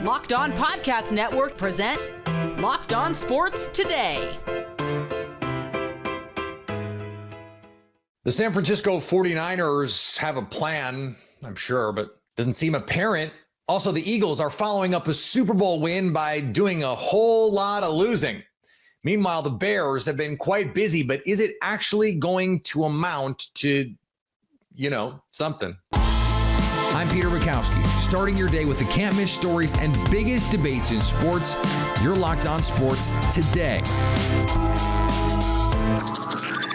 Locked On Podcast Network presents Locked On Sports Today. The San Francisco 49ers have a plan, I'm sure, but doesn't seem apparent. Also, the Eagles are following up a Super Bowl win by doing a whole lot of losing. Meanwhile, the Bears have been quite busy, but is it actually going to amount to, something? I'm Peter Bukowski, starting your day with the can't-miss stories and biggest debates in sports. You're Locked On Sports Today.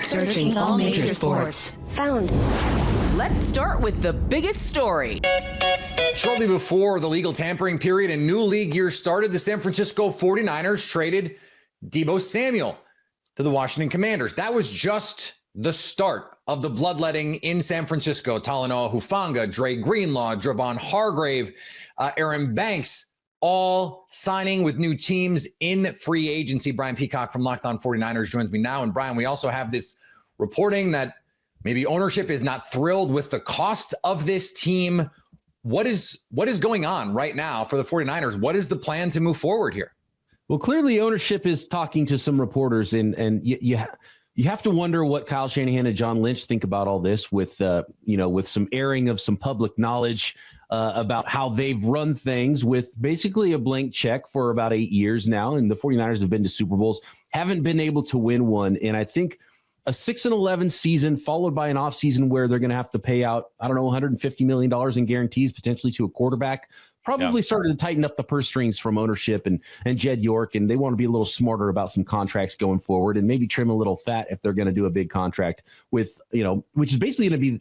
Searching all major sports. Found. Let's start with the biggest story. Shortly before the legal tampering period and new league year started, the San Francisco 49ers traded Deebo Samuel to the Washington Commanders. That was just the start of the bloodletting in San Francisco. Talanoa Hufanga, Dre Greenlaw, Javon Hargrave, Aaron Banks, all signing with new teams in free agency. Brian Peacock from Locked On 49ers joins me now. And Brian, we also have this reporting that maybe ownership is not thrilled with the cost of this team. What is going on right now for the 49ers? What is the plan to move forward here? Well, clearly ownership is talking to some reporters, and you have to wonder what Kyle Shanahan and John Lynch think about all this with some airing of some public knowledge about how they've run things with basically a blank check for about 8 years now. And the 49ers have been to Super Bowls, haven't been able to win one. And I think a 6-11 season followed by an offseason where they're going to have to pay out, $150 million in guarantees potentially to a quarterback, probably started to tighten up the purse strings from ownership and Jed York. And they want to be a little smarter about some contracts going forward and maybe trim a little fat if they're going to do a big contract with, which is basically going to be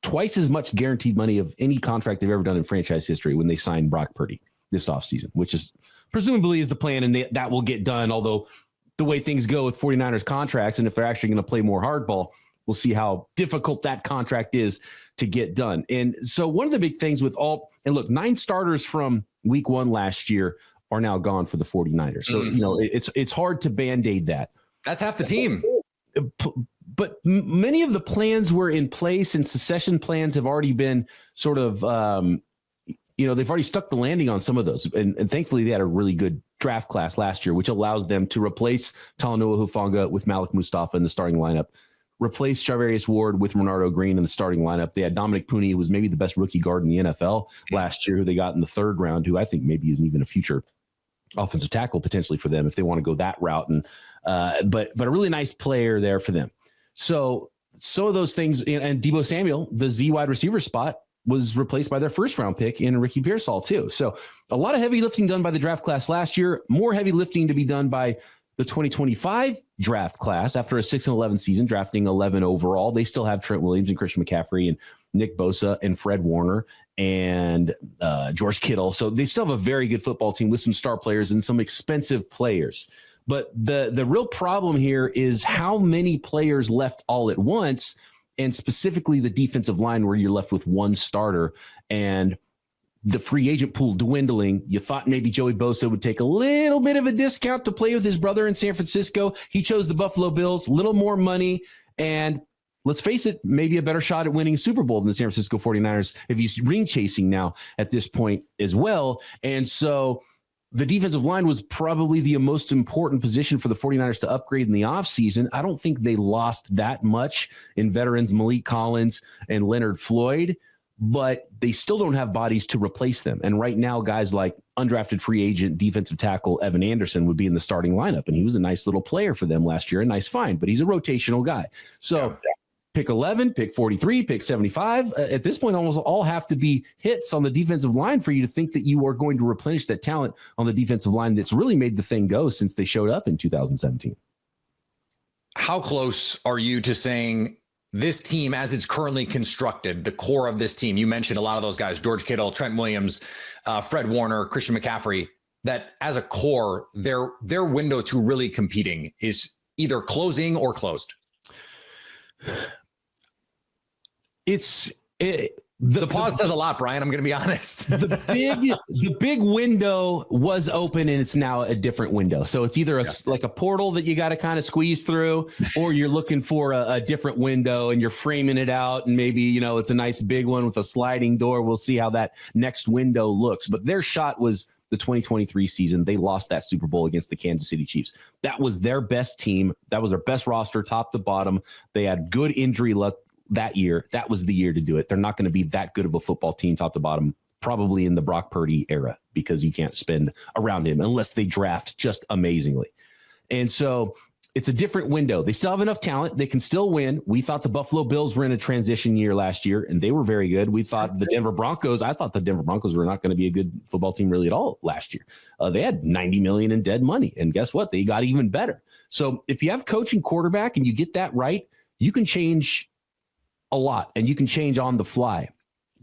twice as much guaranteed money of any contract they've ever done in franchise history when they signed Brock Purdy this offseason, which is presumably is the plan. And that will get done. Although the way things go with 49ers contracts, and if they're actually going to play more hardball, we'll see how difficult that contract is to get done. And so one of the big things with and look, 9 starters from week 1 last year are now gone for the 49ers. So, it's hard to Band-Aid that. That's half the team. But many of the plans were in place, and succession plans have already been sort of, they've already stuck the landing on some of those. And thankfully, they had a really good draft class last year, which allows them to replace Talanoa Hufanga with Malik Mustafa in the starting lineup, replace Charvarius Ward with Renardo Green in the starting lineup. They had Dominic Puni, who was maybe the best rookie guard in the NFL last year, who they got in the 3rd round, who I think maybe isn't even a future offensive tackle potentially for them if they want to go that route. And but a really nice player there for them. So those things, and Deebo Samuel, the Z wide receiver spot, was replaced by their 1st round pick in Ricky Pearsall too. So a lot of heavy lifting done by the draft class last year, more heavy lifting to be done by the 2025 draft class after a 6-11 season, drafting 11 overall. They still have Trent Williams and Christian McCaffrey and Nick Bosa and Fred Warner and George Kittle. So they still have a very good football team with some star players and some expensive players. But the real problem here is how many players left all at once, and specifically the defensive line where you're left with 1 starter and the free agent pool dwindling. You thought maybe Joey Bosa would take a little bit of a discount to play with his brother in San Francisco. He chose the Buffalo Bills, little more money, and let's face it, maybe a better shot at winning Super Bowl than the San Francisco 49ers if he's ring chasing now at this point as well. And so the defensive line was probably the most important position for the 49ers to upgrade in the offseason. I don't think they lost that much in veterans Malik Collins and Leonard Floyd, but they still don't have bodies to replace them. And right now, guys like undrafted free agent defensive tackle Evan Anderson would be in the starting lineup, and he was a nice little player for them last year, a nice find, but he's a rotational guy. So pick 11, pick 43, pick 75. At this point, almost all have to be hits on the defensive line for you to think that you are going to replenish that talent on the defensive line that's really made the thing go since they showed up in 2017. How close are you to saying this team, as it's currently constructed, the core of this team, you mentioned a lot of those guys, George Kittle, Trent Williams, Fred Warner, Christian McCaffrey, that as a core, their window to really competing is either closing or closed? The pause says a lot, Brian. I'm going to be honest. The big window was open, and it's now a different window. So it's either like a portal that you got to kind of squeeze through, or you're looking for a different window and you're framing it out. And maybe, it's a nice big one with a sliding door. We'll see how that next window looks. But their shot was the 2023 season, they lost that Super Bowl against the Kansas City Chiefs. That was their best team. That was their best roster, top to bottom. They had good injury luck that year. That was the year to do it. They're not going to be that good of a football team, top to bottom, probably in the Brock Purdy era, because you can't spend around him unless they draft just amazingly. And so it's a different window. They still have enough talent. They can still win. We thought the Buffalo Bills were in a transition year last year, and they were very good. We thought the Denver Broncos, I thought the Denver Broncos were not going to be a good football team really at all last year. They had $90 million in dead money, and guess what? They got even better. So if you have coach and quarterback and you get that right, you can change a lot, and you can change on the fly.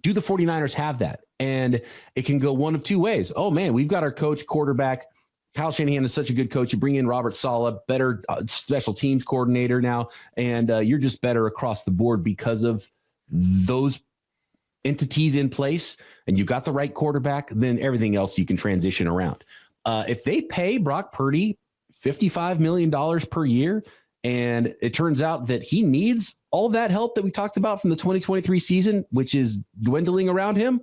Do the 49ers have that? And it can go one of two ways. Oh, man, we've got our coach, quarterback. Kyle Shanahan is such a good coach. You bring in Robert Saleh, better special teams coordinator now, and you're just better across the board because of those entities in place, and you got the right quarterback, then everything else you can transition around. If they pay Brock Purdy $55 million per year, and it turns out that he needs all that help that we talked about from the 2023 season, which is dwindling around him,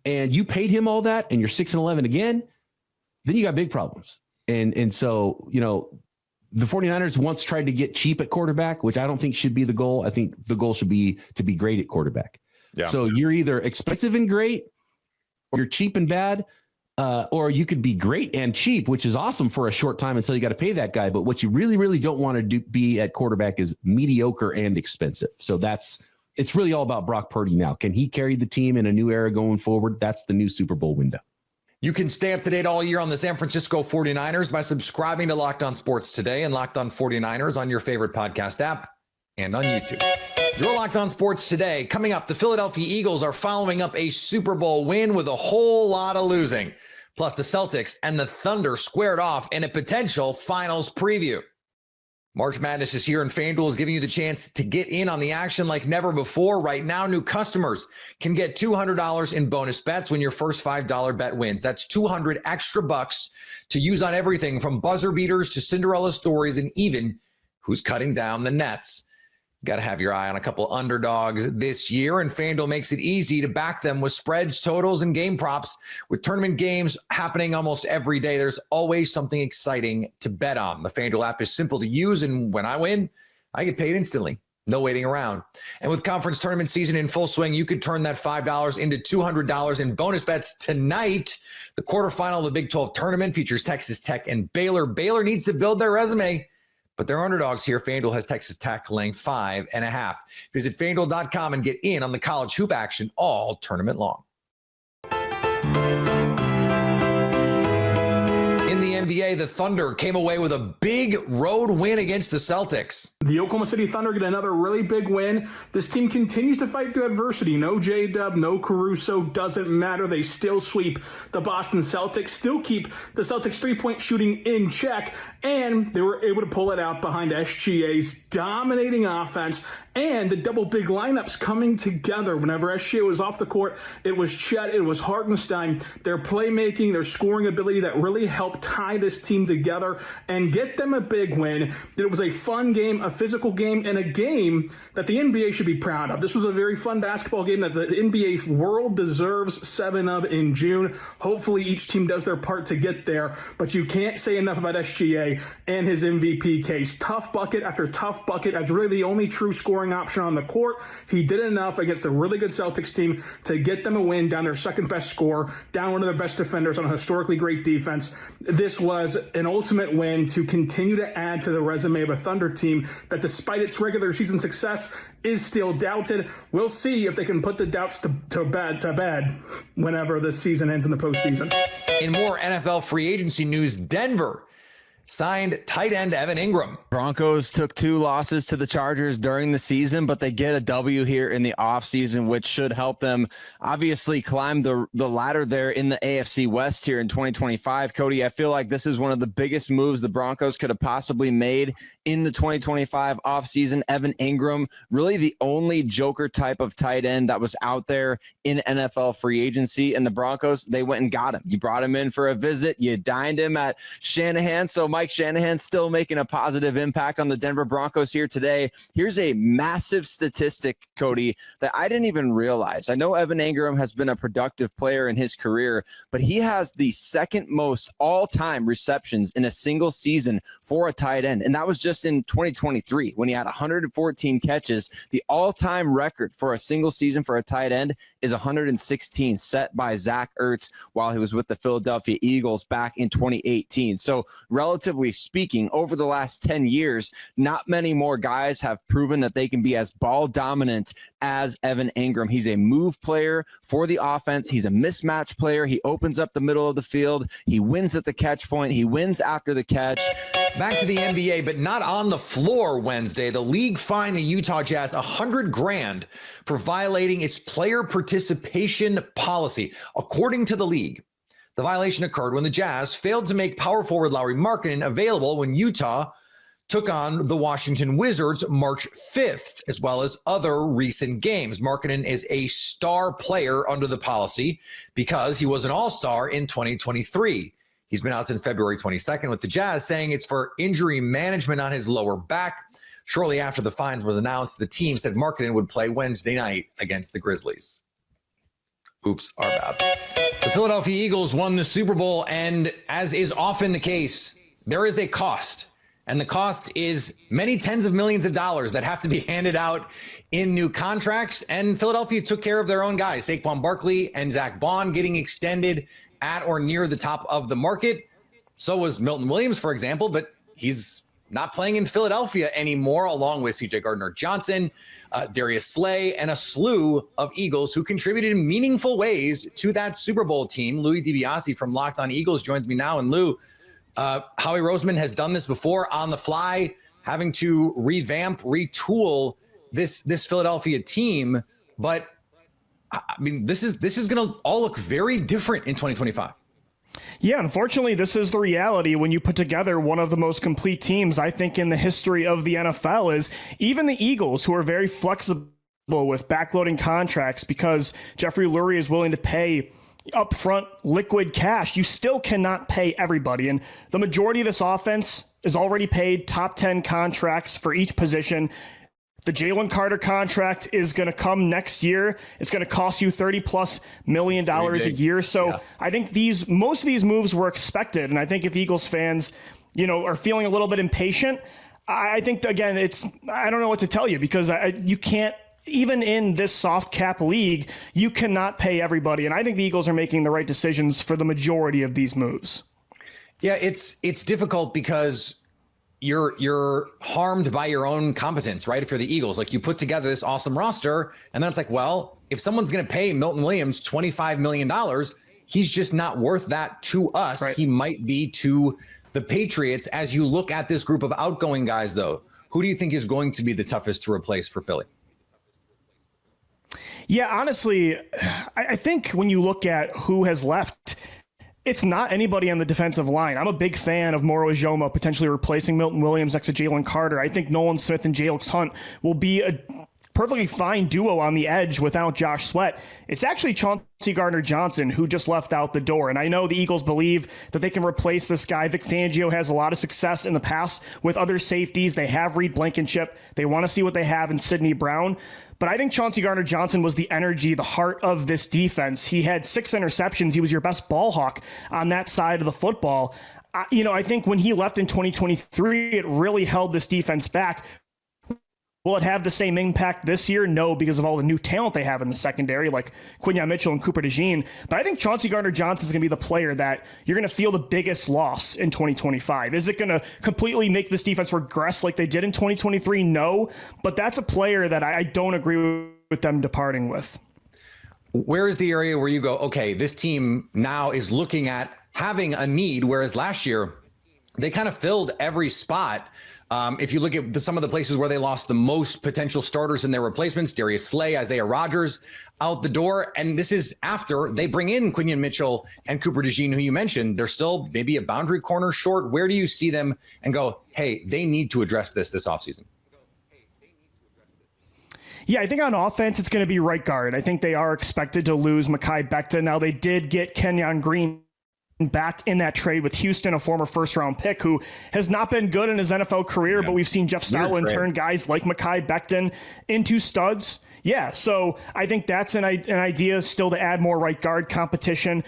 and you paid him all that, and you're 6-11 again, then you got big problems. And so, you know, the 49ers once tried to get cheap at quarterback, which I don't think should be the goal. I think the goal should be to be great at quarterback. Yeah. So you're either expensive and great, or you're cheap and bad, or you could be great and cheap, which is awesome for a short time until you got to pay that guy. But what you really, really don't want to be at quarterback is mediocre and expensive. So it's really all about Brock Purdy now. Can he carry the team in a new era going forward? That's the new Super Bowl window. You can stay up to date all year on the San Francisco 49ers by subscribing to Locked On Sports Today and Locked On 49ers on your favorite podcast app and on YouTube. You're Locked On Sports Today. Coming up, the Philadelphia Eagles are following up a Super Bowl win with a whole lot of losing. Plus, the Celtics and the Thunder squared off in a potential finals preview. March Madness is here, and FanDuel is giving you the chance to get in on the action like never before. Right now, new customers can get $200 in bonus bets when your first $5 bet wins. That's 200 extra bucks to use on everything from buzzer beaters to Cinderella stories and even who's cutting down the nets. Got to have your eye on a couple underdogs this year, and FanDuel makes it easy to back them with spreads, totals, and game props. With tournament games happening almost every day, there's always something exciting to bet on. The FanDuel app is simple to use, and when I win, I get paid instantly. No waiting around. And with conference tournament season in full swing, you could turn that $5 into $200 in bonus bets tonight. The quarterfinal of the Big 12 tournament features Texas Tech and Baylor. Baylor needs to build their resume, but they're underdogs here. FanDuel has Texas Tech laying 5.5. Visit FanDuel.com and get in on the college hoop action all tournament long. In the NBA, the Thunder came away with a big road win against the Celtics. The Oklahoma City Thunder get another really big win. This team continues to fight through adversity. No J-Dub, no Caruso, doesn't matter. They still sweep the Boston Celtics, still keep the Celtics three-point shooting in check, and they were able to pull it out behind SGA's dominating offense and the double big lineups coming together. Whenever SGA was off the court, it was Chet, it was Hartenstein. Their playmaking, their scoring ability that really helped tie this team together and get them a big win. It was a fun game, a physical game, and a game that the NBA should be proud of. This was a very fun basketball game that the NBA world deserves 7 of in June. Hopefully each team does their part to get there, but you can't say enough about SGA and his MVP case. Tough bucket after tough bucket as really the only true scoring option on the court. He did enough against a really good Celtics team to get them a win, down their second best scorer, down one of their best defenders on a historically great defense. This was an ultimate win to continue to add to the resume of a Thunder team that, despite its regular season success, is still doubted. We'll see if they can put the doubts to bed whenever the season ends in the postseason. In more NFL free agency news, Denver signed tight end Evan Ingram. Broncos took 2 losses to the Chargers during the season, but they get a W here in the offseason, which should help them obviously climb the ladder there in the AFC West here in 2025. Cody, I feel like this is one of the biggest moves the Broncos could have possibly made in the 2025 offseason. Evan Ingram, really the only Joker type of tight end that was out there in NFL free agency, and the Broncos, they went and got him. You brought him in for a visit. You dined him at Shanahan. So Mike Shanahan still making a positive impact on the Denver Broncos here today. Here's a massive statistic, Cody, that I didn't even realize. I know Evan Engram has been a productive player in his career, but he has the second most all-time receptions in a single season for a tight end. And that was just in 2023 when he had 114 catches. The all-time record for a single season for a tight end is 116, set by Zach Ertz while he was with the Philadelphia Eagles back in 2018. So relatively speaking, over the last 10 years, not many more guys have proven that they can be as ball dominant as Evan Engram. He's a move player for the offense. He's a mismatch player. He opens up the middle of the field. He wins at the catch point. He wins after the catch. Back to the NBA, but not on the floor Wednesday. The league fined the Utah Jazz $100,000 for violating its player participation policy. According to the league, the violation occurred when the Jazz failed to make power forward Lauri Markkanen available when Utah took on the Washington Wizards March 5th, as well as other recent games. Markkanen is a star player under the policy because he was an all-star in 2023. He's been out since February 22nd with the Jazz, saying it's for injury management on his lower back. Shortly after the fines was announced, the team said Markkanen would play Wednesday night against the Grizzlies. Oops, our bad. The Philadelphia Eagles won the Super Bowl, and as is often the case, there is a cost. And the cost is many tens of millions of dollars that have to be handed out in new contracts. And Philadelphia took care of their own guys, Saquon Barkley and Zach Bond, getting extended at or near the top of the market. So was Milton Williams, for example, but he's not playing in Philadelphia anymore, along with C.J. Gardner-Johnson, Darius Slay, and a slew of Eagles who contributed in meaningful ways to that Super Bowl team. Louis DiBiase from Locked On Eagles joins me now. And Lou, Howie Roseman has done this before on the fly, having to revamp, retool this Philadelphia team. But I mean, this is going to all look very different in 2025. Yeah, unfortunately, this is the reality when you put together one of the most complete teams, I think, in the history of the NFL. Is even the Eagles, who are very flexible with backloading contracts because Jeffrey Lurie is willing to pay upfront liquid cash, you still cannot pay everybody. And the majority of this offense is already paid top 10 contracts for each position. The Jalen Carter contract is going to come next year. It's going to cost you $30+ million a year. So yeah. I think most of these moves were expected. And I think if Eagles fans, are feeling a little bit impatient, I think, again, I don't know what to tell you because you can't, even in this soft cap league, you cannot pay everybody. And I think the Eagles are making the right decisions for the majority of these moves. Yeah, it's difficult because you're harmed by your own competence, right? If you're the Eagles, like you put together this awesome roster and then it's like, well, if someone's going to pay Milton Williams $25 million, he's just not worth that to us. Right. He might be to the Patriots. As you look at this group of outgoing guys, though, who do you think is going to be the toughest to replace for Philly? Yeah, honestly, I think when you look at who has left, it's not anybody on the defensive line. I'm a big fan of Moro Ijoma potentially replacing Milton Williams next to Jalen Carter. I think Nolan Smith and Jalen Hunt will be a perfectly fine duo on the edge without Josh Sweat. It's actually Chauncey Gardner-Johnson who just left out the door. And I know the Eagles believe that they can replace this guy. Vic Fangio has a lot of success in the past with other safeties. They have Reed Blankenship. They want to see what they have in Sidney Brown. But I think Chauncey Gardner-Johnson was the energy, the heart of this defense. He had 6 interceptions. He was your best ball hawk on that side of the football. I think when he left in 2023, it really held this defense back. Will it have the same impact this year? No, because of all the new talent they have in the secondary, like Quinyon Mitchell and Cooper DeJean. But I think Chauncey Gardner-Johnson is going to be the player that you're going to feel the biggest loss in 2025. Is it going to completely make this defense regress like they did in 2023? No, but that's a player that I don't agree with them departing with. Where is the area where you go, okay, this team now is looking at having a need, whereas last year they kind of filled every spot? If you look at some of the places where they lost the most potential starters in their replacements, Darius Slay, Isaiah Rodgers out the door. And this is after they bring in Quinyon Mitchell and Cooper DeJean, who you mentioned. They're still maybe a boundary corner short. Where do you see them and go, hey, they need to address this offseason? Yeah, I think on offense, it's going to be right guard. I think they are expected to lose Mekhi Becton. Now, they did get Kenyon Green back in that trade with Houston, a former first-round pick who has not been good in his NFL career, but we've seen Jeff Stoutland turn guys like Mekhi Becton into studs. Yeah, so I think that's an idea still to add more right guard competition.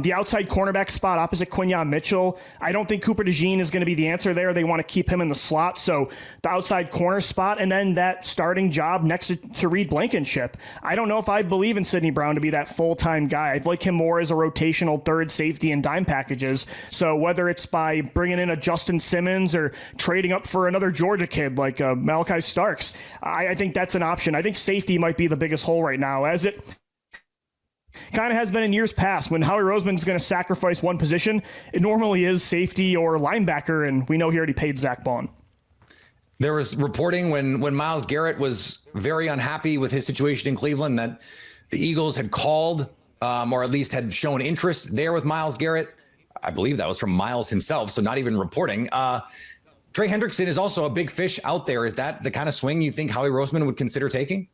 The outside cornerback spot opposite Quinyon Mitchell, I don't think Cooper DeJean is going to be the answer there. They want to keep him in the slot, so the outside corner spot, and then that starting job next to Reed Blankenship. I don't know if I believe in Sidney Brown to be that full-time guy. I'd like him more as a rotational third safety and dime packages. So whether it's by bringing in a Justin Simmons or trading up for another Georgia kid like Malachi Starks, I think that's an option. I think safety might be the biggest hole right now, as it kind of has been in years past. When Howie Roseman's going to sacrifice one position, it normally is safety or linebacker, and we know he already paid Zach Bond. There was reporting when Myles Garrett was very unhappy with his situation in Cleveland that the Eagles had called or at least had shown interest there with Myles Garrett. I believe that was from Myles himself, so not even reporting. Trey Hendrickson is also a big fish out there. Is that the kind of swing you think Howie Roseman would consider taking?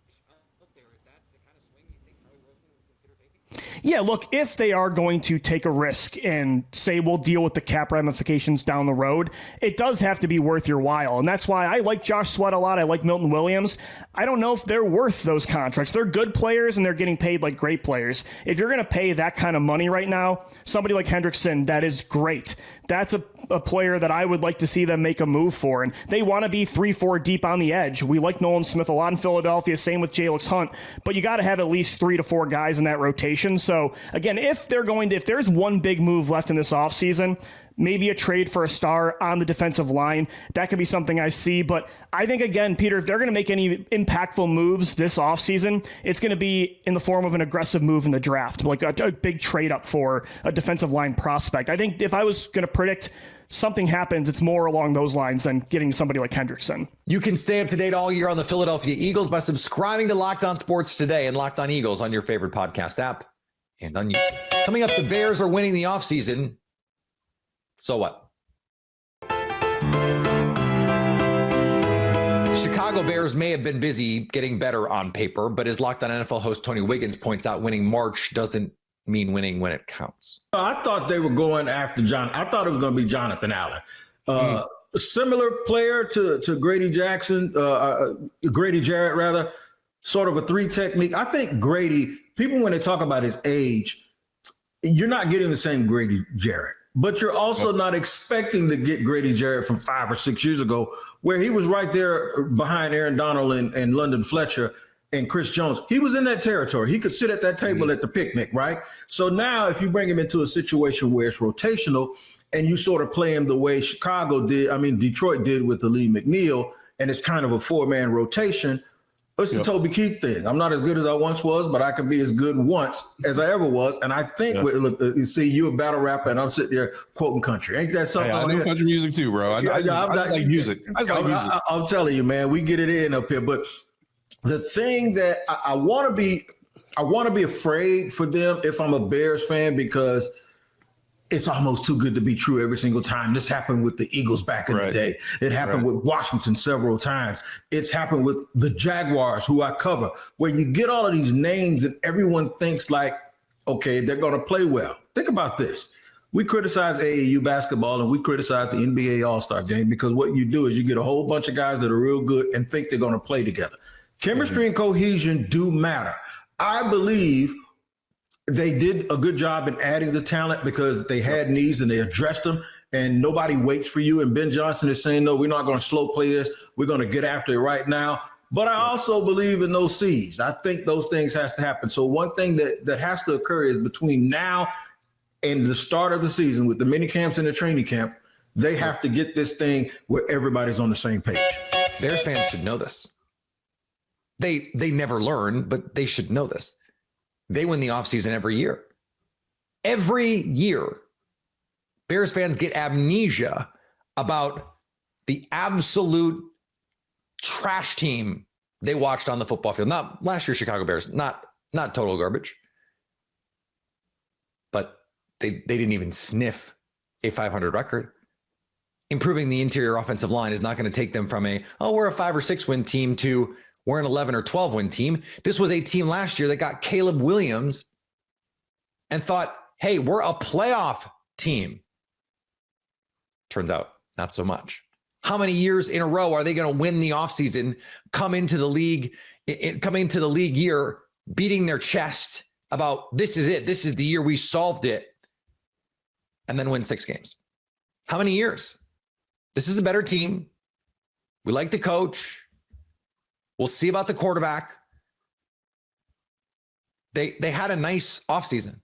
Yeah, look, if they are going to take a risk and say we'll deal with the cap ramifications down the road, it does have to be worth your while. And that's why I like Josh Sweat a lot. I like Milton Williams. I don't know if they're worth those contracts. They're good players and they're getting paid like great players. If you're going to pay that kind of money right now, somebody like Hendrickson, that is great. That's a player that I would like to see them make a move for. And they want to be 3-4 deep on the edge. We like Nolan Smith a lot in Philadelphia, same with Jalix Hunt, but you got to have at least 3 to 4 guys in that rotation. So again, if there's one big move left in this offseason, maybe a trade for a star on the defensive line, that could be something I see. But I think, again, Peter, if they're going to make any impactful moves this offseason, it's going to be in the form of an aggressive move in the draft, like a big trade up for a defensive line prospect. I think if I was going to predict something happens, it's more along those lines than getting somebody like Hendrickson. You can stay up to date all year on the Philadelphia Eagles by subscribing to Locked On Sports Today and Locked On Eagles on your favorite podcast app and on YouTube. Coming up, the Bears are winning the offseason. So what? Chicago Bears may have been busy getting better on paper, but as Locked On NFL host Tony Wiggins points out, winning March doesn't mean winning when it counts. I thought they were going after John. I thought it was going to be Jonathan Allen. A similar player to Grady Jackson, Grady Jarrett, rather, sort of a 3 technique. I think Grady, people when they talk about his age, you're not getting the same Grady Jarrett. But you're also not expecting to get Grady Jarrett from 5 or 6 years ago, where he was right there behind Aaron Donald and London Fletcher and Chris Jones. He was in that territory. He could sit at that table at the picnic, right? So now if you bring him into a situation where it's rotational and you sort of play him the way Detroit did with the Lee McNeil, and it's kind of a 4-man rotation, it's the Toby Keith thing. I'm not as good as I once was, but I can be as good once as I ever was. And I think, look, you see, you a battle rapper, and I'm sitting there quoting country. Ain't that something? Hey, I know country music too, bro. I like music. I'm telling you, man, we get it in up here. But the thing that I want to be afraid for them if I'm a Bears fan, because it's almost too good to be true every single time. This happened with the Eagles back in the day. It happened with Washington several times. It's happened with the Jaguars, who I cover, where you get all of these names and everyone thinks like, okay, they're going to play well. Think about this. We criticize AAU basketball and we criticize the NBA All-Star game because what you do is you get a whole bunch of guys that are real good and think they're going to play together. Chemistry and cohesion do matter. I believe they did a good job in adding the talent because they had needs and they addressed them, and nobody waits for you. And Ben Johnson is saying, no, we're not going to slow play this. We're going to get after it right now. But I also believe in those seeds. I think those things has to happen. So one thing that has to occur is between now and the start of the season with the mini camps and the training camp, they have to get this thing where everybody's on the same page. Bears fans should know this. They never learn, but they should know this. They win the offseason every year. Every year, Bears fans get amnesia about the absolute trash team they watched on the football field. Not last year's Chicago Bears, not total garbage. But they didn't even sniff a 500 record. Improving the interior offensive line is not going to take them from we're a 5 or 6 win team to we're an 11 or 12 win team. This was a team last year that got Caleb Williams and thought, hey, we're a playoff team? Turns out, not so much. How many years in a row are they going to win the offseason, come into the league year, beating their chest about this is it, this is the year we solved it, and then win 6 games? How many years? This is a better team. We like the coach. We'll see about the quarterback. They had a nice offseason.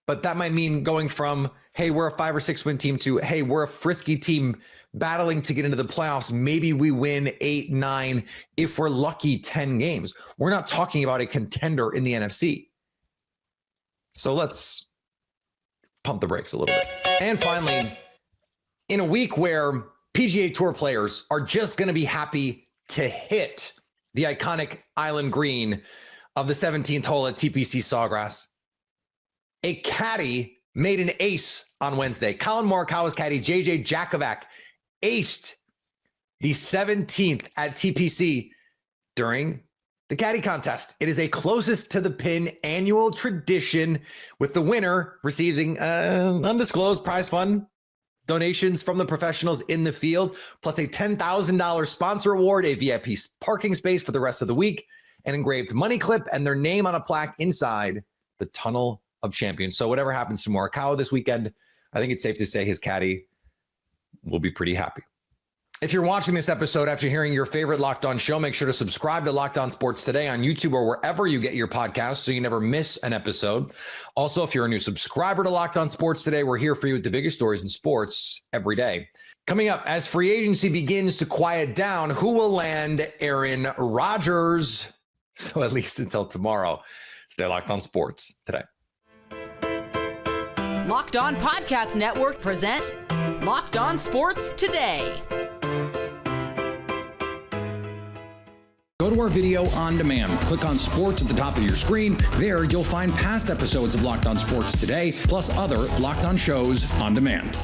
But that might mean going from, hey, we're a 5 or 6 win team to, hey, we're a frisky team battling to get into the playoffs. Maybe we win 8, 9, if we're lucky, 10 games. We're not talking about a contender in the NFC. So let's pump the brakes a little bit. And finally, in a week where PGA Tour players are just going to be happy to hit the iconic island green of the 17th hole at TPC Sawgrass, a caddy made an ace on Wednesday. Colin Morikawa's caddy, JJ Jakovac, aced the 17th at TPC during the caddy contest. It is a closest to the pin annual tradition, with the winner receiving undisclosed prize fund donations from the professionals in the field, plus a $10,000 sponsor award, a VIP parking space for the rest of the week, an engraved money clip, and their name on a plaque inside the Tunnel of Champions. So whatever happens to Morikawa this weekend, I think it's safe to say his caddy will be pretty happy. If you're watching this episode after hearing your favorite Locked On show, make sure to subscribe to Locked On Sports Today on YouTube or wherever you get your podcasts so you never miss an episode. Also, if you're a new subscriber to Locked On Sports Today, we're here for you with the biggest stories in sports every day. Coming up, as free agency begins to quiet down, who will land Aaron Rodgers? So at least until tomorrow, stay locked on sports today. Locked On Podcast Network presents Locked On Sports Today. Go to our video on demand. Click on sports at the top of your screen. There, you'll find past episodes of Locked On Sports Today, plus other Locked On shows on demand.